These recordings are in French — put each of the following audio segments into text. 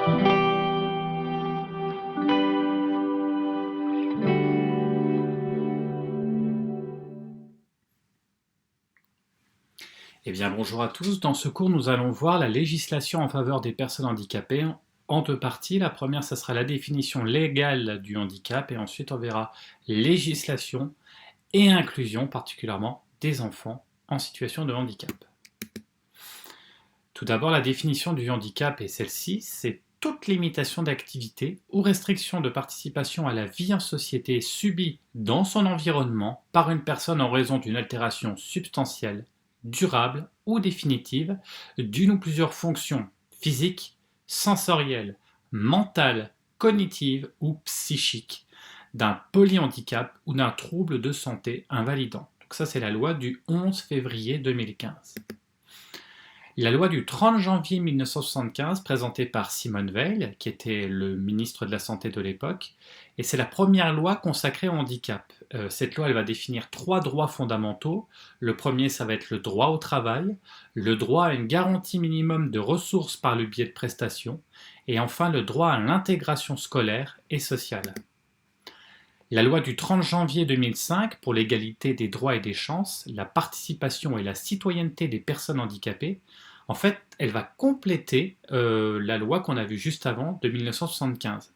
Eh bien, bonjour à tous. Dans ce cours, nous allons voir la législation en faveur des personnes handicapées en deux parties. La première, ce sera la définition légale du handicap et ensuite on verra législation et inclusion, particulièrement des enfants en situation de handicap. Tout d'abord, la définition du handicap est celle-ci, c'est toute limitation d'activité ou restriction de participation à la vie en société subie dans son environnement par une personne en raison d'une altération substantielle, durable ou définitive d'une ou plusieurs fonctions physiques, sensorielles, mentales, cognitives ou psychiques, d'un polyhandicap ou d'un trouble de santé invalidant. Donc ça, c'est la loi du 11 février 2015. La loi du 30 janvier 1975, présentée par Simone Veil, qui était le ministre de la Santé de l'époque, et c'est la première loi consacrée au handicap. Cette loi, elle va définir 3 droits fondamentaux. Le premier, ça va être le droit au travail, le droit à une garantie minimum de ressources par le biais de prestations, et enfin le droit à l'intégration scolaire et sociale. La loi du 30 janvier 2005 pour l'égalité des droits et des chances, la participation et la citoyenneté des personnes handicapées, en fait, elle va compléter la loi qu'on a vue juste avant, de 1975.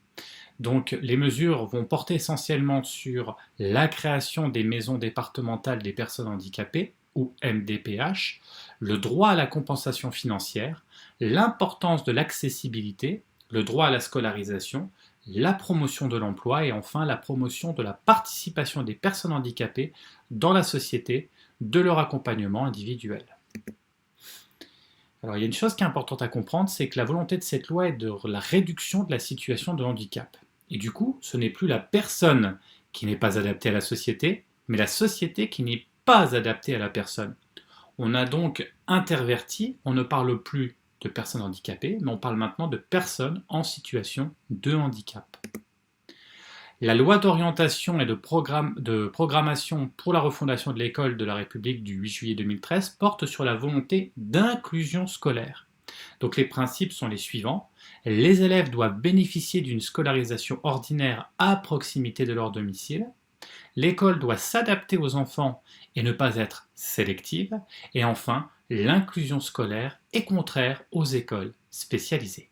Donc les mesures vont porter essentiellement sur la création des maisons départementales des personnes handicapées, ou MDPH, le droit à la compensation financière, l'importance de l'accessibilité, le droit à la scolarisation, la promotion de l'emploi et enfin la promotion de la participation des personnes handicapées dans la société, de leur accompagnement individuel. Alors il y a une chose qui est importante à comprendre, c'est que la volonté de cette loi est de la réduction de la situation de handicap. Et du coup, ce n'est plus la personne qui n'est pas adaptée à la société, mais la société qui n'est pas adaptée à la personne. On a donc interverti, on ne parle plus de personnes handicapées, mais on parle maintenant de personnes en situation de handicap. La loi d'orientation et de programmation pour la refondation de l'école de la République du 8 juillet 2013 porte sur la volonté d'inclusion scolaire. Donc les principes sont les suivants. Les élèves doivent bénéficier d'une scolarisation ordinaire à proximité de leur domicile. L'école doit s'adapter aux enfants et ne pas être sélective. Et enfin, l'inclusion scolaire est contraire aux écoles spécialisées.